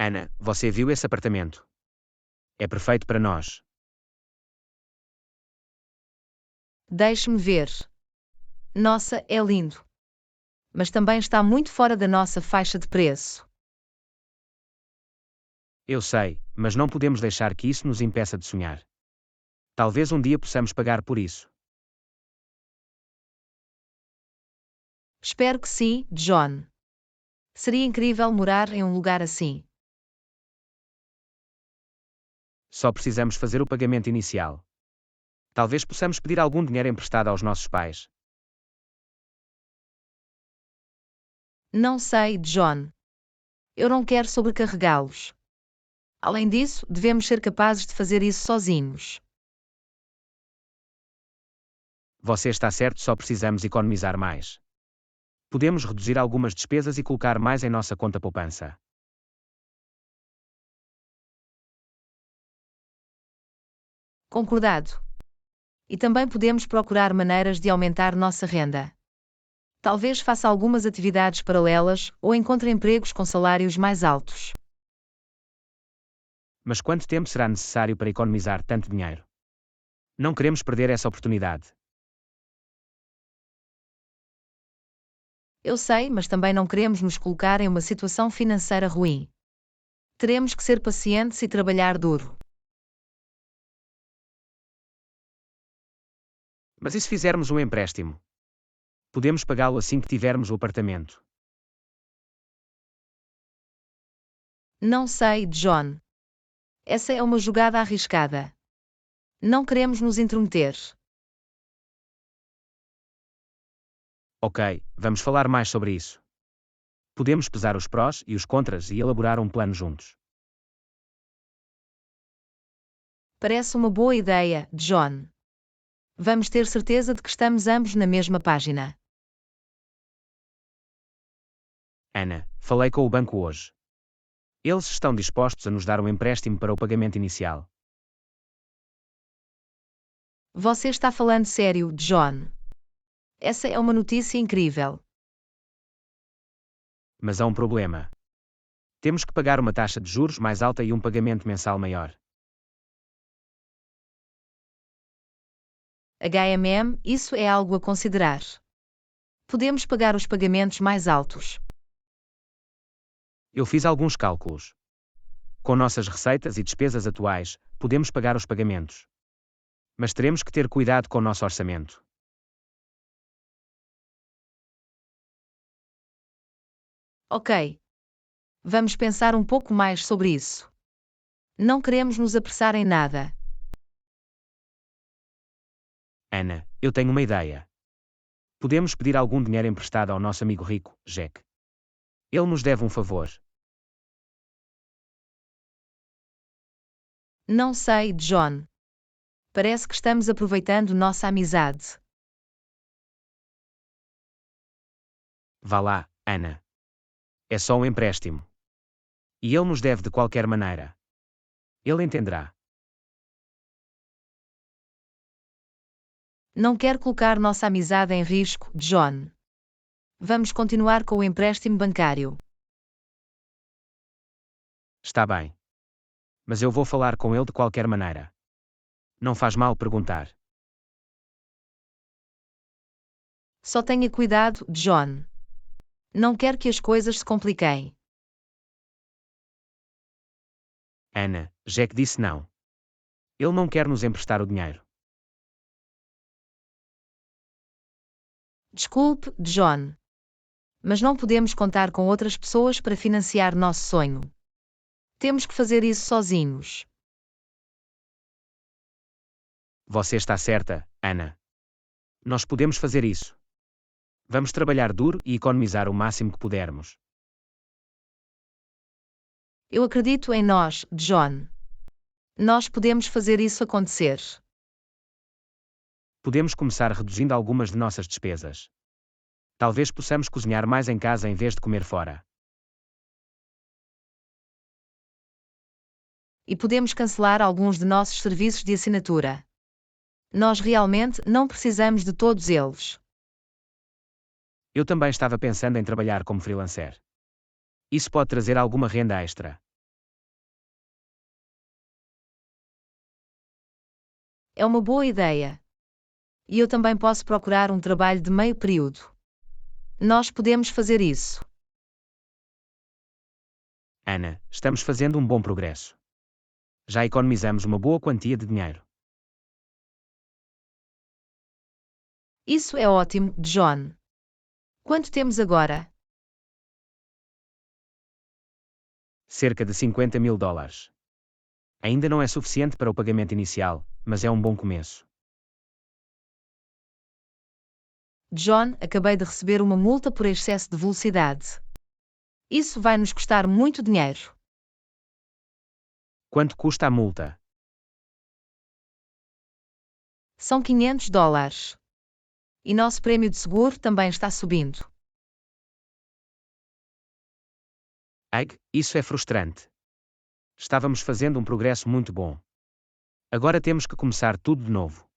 Ana, você viu esse apartamento? É perfeito para nós. Deixe-me ver. Nossa, é lindo. Mas também está muito fora da nossa faixa de preço. Eu sei, mas não podemos deixar que isso nos impeça de sonhar. Talvez um dia possamos pagar por isso. Espero que sim, John. Seria incrível morar em um lugar assim. Só precisamos fazer o pagamento inicial. Talvez possamos pedir algum dinheiro emprestado aos nossos pais. Não sei, John. Eu não quero sobrecarregá-los. Além disso, devemos ser capazes de fazer isso sozinhos. Você está certo, só precisamos economizar mais. Podemos reduzir algumas despesas e colocar mais em nossa conta poupança. Concordado. E também podemos procurar maneiras de aumentar nossa renda. Talvez faça algumas atividades paralelas ou encontre empregos com salários mais altos. Mas quanto tempo será necessário para economizar tanto dinheiro? Não queremos perder essa oportunidade. Eu sei, mas também não queremos nos colocar em uma situação financeira ruim. Teremos que ser pacientes e trabalhar duro. Mas e se fizermos um empréstimo? Podemos pagá-lo assim que tivermos o apartamento. Não sei, John. Essa é uma jogada arriscada. Não queremos nos intrometer. Ok, vamos falar mais sobre isso. Podemos pesar os prós e os contras e elaborar um plano juntos. Parece uma boa ideia, John. Vamos ter certeza de que estamos ambos na mesma página. Ana, falei com o banco hoje. Eles estão dispostos a nos dar um empréstimo para o pagamento inicial. Você está falando sério, John? Essa é uma notícia incrível. Mas há um problema. Temos que pagar uma taxa de juros mais alta e um pagamento mensal maior. Isso é algo a considerar. Podemos pagar os pagamentos mais altos. Eu fiz alguns cálculos. Com nossas receitas e despesas atuais, podemos pagar os pagamentos. Mas teremos que ter cuidado com o nosso orçamento. Ok. Vamos pensar um pouco mais sobre isso. Não queremos nos apressar em nada. Ana, eu tenho uma ideia. Podemos pedir algum dinheiro emprestado ao nosso amigo rico, Jack. Ele nos deve um favor. Não sei, John. Parece que estamos aproveitando nossa amizade. Vá lá, Ana. É só um empréstimo. E ele nos deve de qualquer maneira. Ele entenderá. Não quero colocar nossa amizade em risco, John. Vamos continuar com o empréstimo bancário. Está bem. Mas eu vou falar com ele de qualquer maneira. Não faz mal perguntar. Só tenha cuidado, John. Não quero que as coisas se compliquem. Ana, Jack disse não. Ele não quer nos emprestar o dinheiro. Desculpe, John. Mas não podemos contar com outras pessoas para financiar nosso sonho. Temos que fazer isso sozinhos. Você está certa, Ana. Nós podemos fazer isso. Vamos trabalhar duro e economizar o máximo que pudermos. Eu acredito em nós, John. Nós podemos fazer isso acontecer. Podemos começar reduzindo algumas de nossas despesas. Talvez possamos cozinhar mais em casa em vez de comer fora. E podemos cancelar alguns de nossos serviços de assinatura. Nós realmente não precisamos de todos eles. Eu também estava pensando em trabalhar como freelancer. Isso pode trazer alguma renda extra. É uma boa ideia. E eu também posso procurar um trabalho de meio período. Nós podemos fazer isso. Ana, estamos fazendo um bom progresso. Já economizamos uma boa quantia de dinheiro. Isso é ótimo, John. Quanto temos agora? Cerca de $50.000. Ainda não é suficiente para o pagamento inicial, mas é um bom começo. John, acabei de receber uma multa por excesso de velocidade. Isso vai nos custar muito dinheiro. Quanto custa a multa? São $500. E nosso prêmio de seguro também está subindo. Isso é frustrante. Estávamos fazendo um progresso muito bom. Agora temos que começar tudo de novo.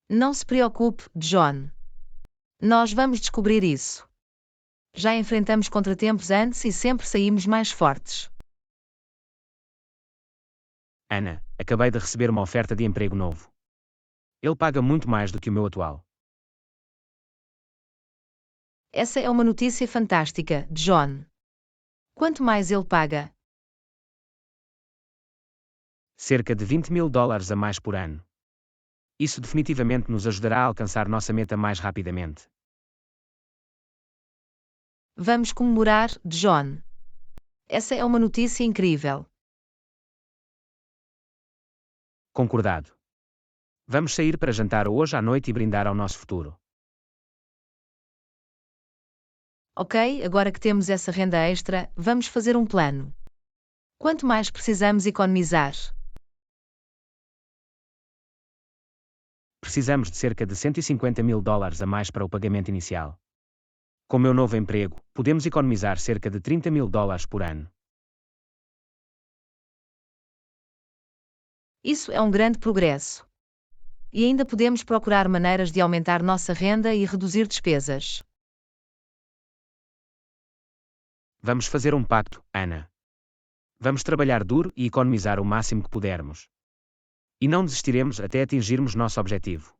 Não se preocupe, John. Nós vamos descobrir isso. Já enfrentamos contratempos antes e sempre saímos mais fortes. Ana, acabei de receber uma oferta de emprego novo. Ele paga muito mais do que o meu atual. Essa é uma notícia fantástica, John. Quanto mais ele paga? Cerca de $20.000 a mais por ano. Isso definitivamente nos ajudará a alcançar nossa meta mais rapidamente. Vamos comemorar, John. Essa é uma notícia incrível. Concordado. Vamos sair para jantar hoje à noite e brindar ao nosso futuro. Ok, agora que temos essa renda extra, vamos fazer um plano. Quanto mais precisamos economizar? Precisamos de cerca de $150.000 a mais para o pagamento inicial. Com meu novo emprego, podemos economizar cerca de $30.000 por ano. Isso é um grande progresso. E ainda podemos procurar maneiras de aumentar nossa renda e reduzir despesas. Vamos fazer um pacto, Ana. Vamos trabalhar duro e economizar o máximo que pudermos. E não desistiremos até atingirmos nosso objetivo.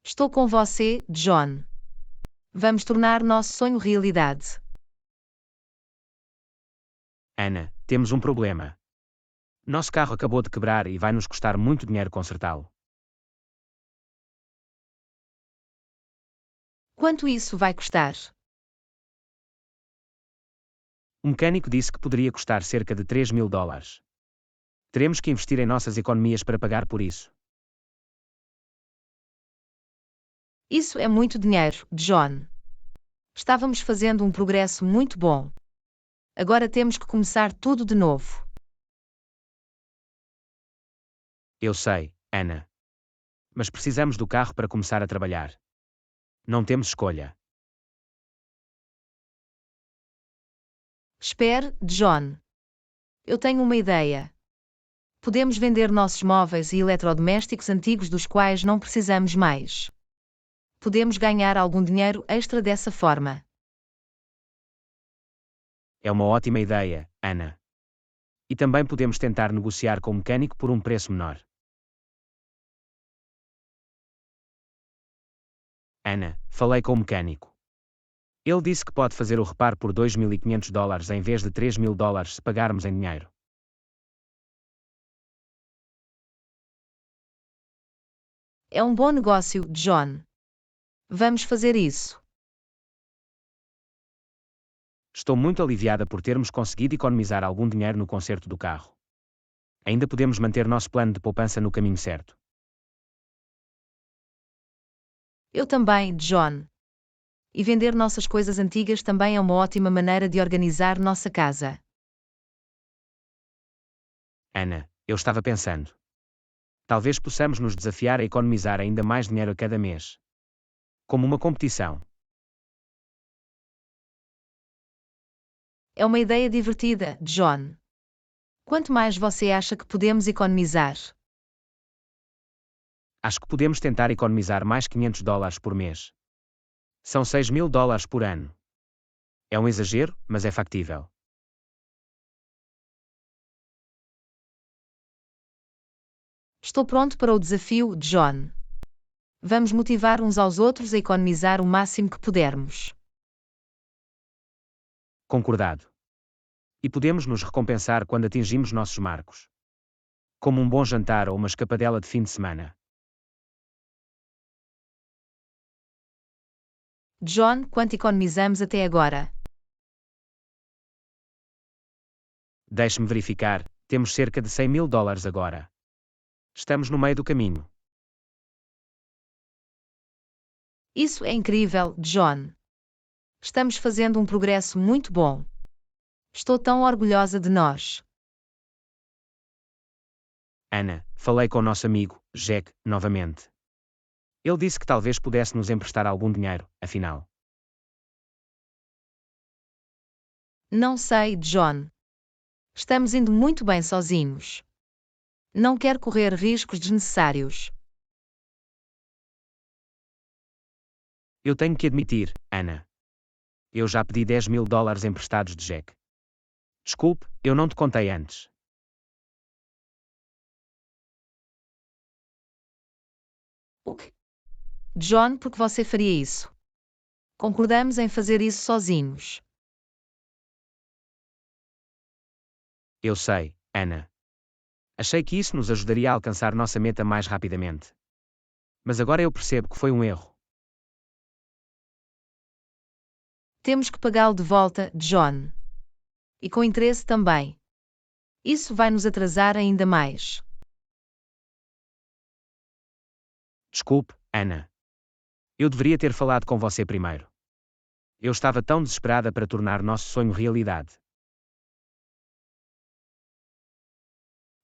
Estou com você, John. Vamos tornar nosso sonho realidade. Ana, temos um problema. Nosso carro acabou de quebrar e vai nos custar muito dinheiro consertá-lo. Quanto isso vai custar? Um mecânico disse que poderia custar cerca de $3.000. Teremos que investir em nossas economias para pagar por isso. Isso é muito dinheiro, John. Estávamos fazendo um progresso muito bom. Agora temos que começar tudo de novo. Eu sei, Ana. Mas precisamos do carro para começar a trabalhar. Não temos escolha. Espere, John. Eu tenho uma ideia. Podemos vender nossos móveis e eletrodomésticos antigos dos quais não precisamos mais. Podemos ganhar algum dinheiro extra dessa forma. É uma ótima ideia, Ana. E também podemos tentar negociar com o mecânico por um preço menor. Ana, falei com o mecânico. Ele disse que pode fazer o reparo por $2.500 em vez de $3.000 se pagarmos em dinheiro. É um bom negócio, John. Vamos fazer isso. Estou muito aliviada por termos conseguido economizar algum dinheiro no conserto do carro. Ainda podemos manter nosso plano de poupança no caminho certo. Eu também, John. E vender nossas coisas antigas também é uma ótima maneira de organizar nossa casa. Ana, eu estava pensando. Talvez possamos nos desafiar a economizar ainda mais dinheiro a cada mês. Como uma competição. É uma ideia divertida, John. Quanto mais você acha que podemos economizar? Acho que podemos tentar economizar mais $500 por mês. São $6.000 por ano. É um exagero, mas é factível. Estou pronto para o desafio, John. Vamos motivar uns aos outros a economizar o máximo que pudermos. Concordado. E podemos nos recompensar quando atingimos nossos marcos. Como um bom jantar ou uma escapadela de fim de semana. John, quanto economizamos até agora? Deixe-me verificar, temos cerca de $100.000 agora. Estamos no meio do caminho. Isso é incrível, John. Estamos fazendo um progresso muito bom. Estou tão orgulhosa de nós. Ana, falei com o nosso amigo, Jack, novamente. Ele disse que talvez pudesse nos emprestar algum dinheiro, afinal. Não sei, John. Estamos indo muito bem sozinhos. Não quero correr riscos desnecessários. Eu tenho que admitir, Ana. Eu já pedi $10.000 emprestados de Jack. Desculpe, eu não te contei antes. O quê? John, por que você faria isso? Concordamos em fazer isso sozinhos. Eu sei, Ana. Achei que isso nos ajudaria a alcançar nossa meta mais rapidamente. Mas agora eu percebo que foi um erro. Temos que pagá-lo de volta, John. E com interesse também. Isso vai nos atrasar ainda mais. Desculpe, Ana. Eu deveria ter falado com você primeiro. Eu estava tão desesperada para tornar nosso sonho realidade.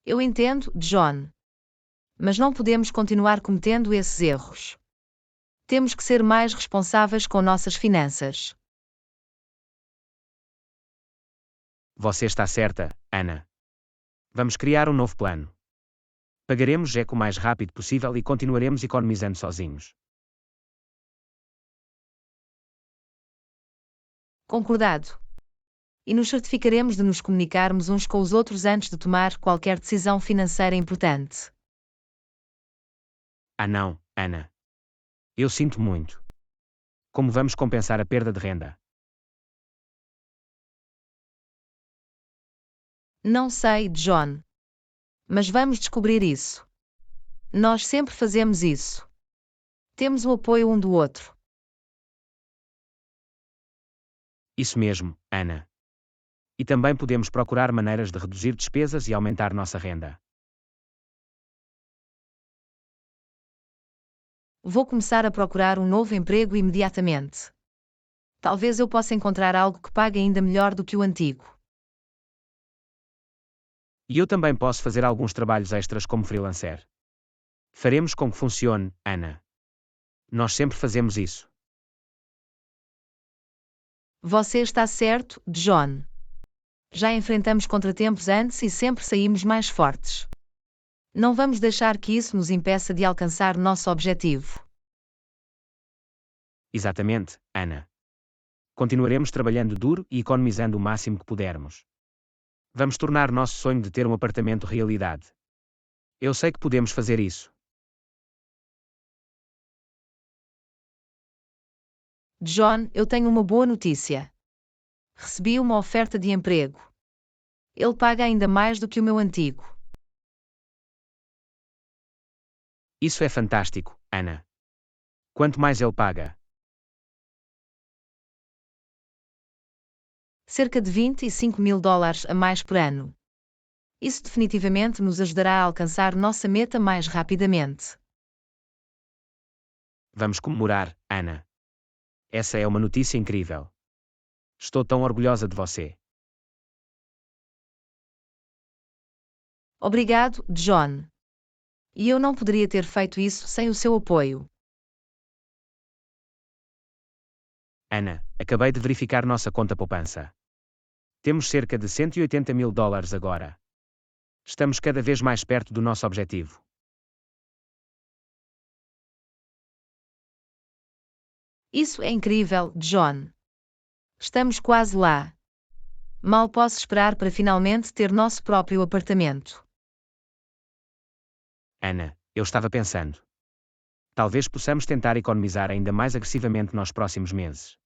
Eu entendo, John. Mas não podemos continuar cometendo esses erros. Temos que ser mais responsáveis com nossas finanças. Você está certa, Ana. Vamos criar um novo plano. Pagaremos Jack o mais rápido possível e continuaremos economizando sozinhos. Concordado. E nos certificaremos de nos comunicarmos uns com os outros antes de tomar qualquer decisão financeira importante. Ah não, Ana. Eu sinto muito. Como vamos compensar a perda de renda? Não sei, John. Mas vamos descobrir isso. Nós sempre fazemos isso. Temos o apoio um do outro. Isso mesmo, Ana. E também podemos procurar maneiras de reduzir despesas e aumentar nossa renda. Vou começar a procurar um novo emprego imediatamente. Talvez eu possa encontrar algo que pague ainda melhor do que o antigo. E eu também posso fazer alguns trabalhos extras como freelancer. Faremos com que funcione, Ana. Nós sempre fazemos isso. Você está certo, John. Já enfrentamos contratempos antes e sempre saímos mais fortes. Não vamos deixar que isso nos impeça de alcançar nosso objetivo. Exatamente, Ana. Continuaremos trabalhando duro e economizando o máximo que pudermos. Vamos tornar nosso sonho de ter um apartamento realidade. Eu sei que podemos fazer isso. John, eu tenho uma boa notícia. Recebi uma oferta de emprego. Ele paga ainda mais do que o meu antigo. Isso é fantástico, Ana. Quanto mais ele paga? Cerca de $25.000 a mais por ano. Isso definitivamente nos ajudará a alcançar nossa meta mais rapidamente. Vamos comemorar, Ana. Essa é uma notícia incrível. Estou tão orgulhosa de você. Obrigado, John. E eu não poderia ter feito isso sem o seu apoio. Ana, acabei de verificar nossa conta poupança. Temos cerca de $180.000 agora. Estamos cada vez mais perto do nosso objetivo. Isso é incrível, John. Estamos quase lá. Mal posso esperar para finalmente ter nosso próprio apartamento. Ana, eu estava pensando. Talvez possamos tentar economizar ainda mais agressivamente nos próximos meses.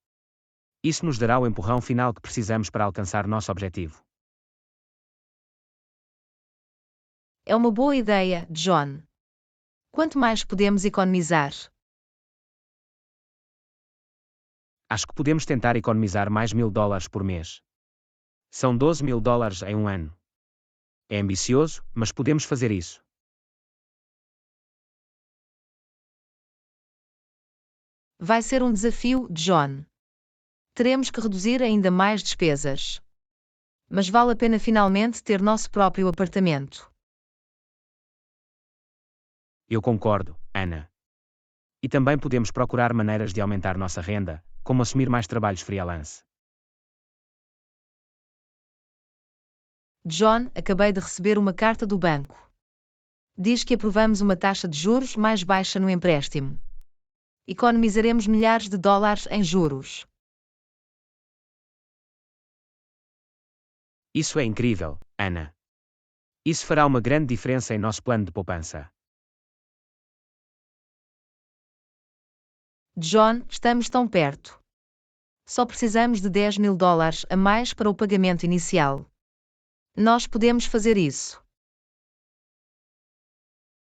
Isso nos dará o empurrão final que precisamos para alcançar nosso objetivo. É uma boa ideia, John. Quanto mais podemos economizar? Acho que podemos tentar economizar mais $1.000 por mês. São $12.000 em um ano. É ambicioso, mas podemos fazer isso. Vai ser um desafio, John. Teremos que reduzir ainda mais despesas. Mas vale a pena finalmente ter nosso próprio apartamento. Eu concordo, Ana. E também podemos procurar maneiras de aumentar nossa renda, como assumir mais trabalhos freelance. John, acabei de receber uma carta do banco. Diz que aprovamos uma taxa de juros mais baixa no empréstimo. Economizaremos milhares de dólares em juros. Isso é incrível, Ana. Isso fará uma grande diferença em nosso plano de poupança. John, estamos tão perto. Só precisamos de $10.000 a mais para o pagamento inicial. Nós podemos fazer isso.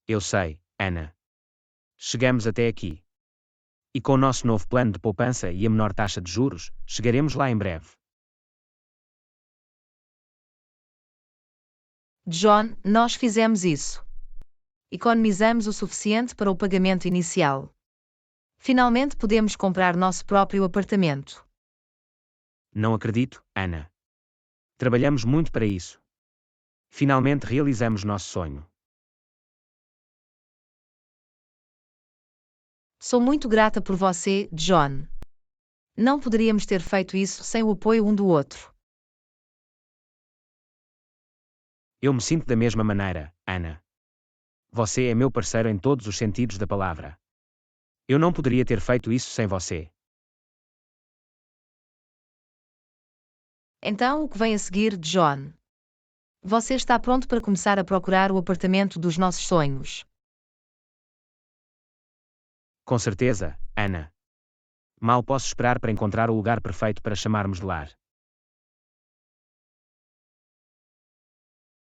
Eu sei, Ana. Chegamos até aqui. E com o nosso novo plano de poupança e a menor taxa de juros, chegaremos lá em breve. John, nós fizemos isso. Economizamos o suficiente para o pagamento inicial. Finalmente podemos comprar nosso próprio apartamento. Não acredito, Ana. Trabalhamos muito para isso. Finalmente realizamos nosso sonho. Sou muito grata por você, John. Não poderíamos ter feito isso sem o apoio um do outro. Eu me sinto da mesma maneira, Ana. Você é meu parceiro em todos os sentidos da palavra. Eu não poderia ter feito isso sem você. Então, o que vem a seguir, John? Você está pronto para começar a procurar o apartamento dos nossos sonhos? Com certeza, Ana. Mal posso esperar para encontrar o lugar perfeito para chamarmos de lar.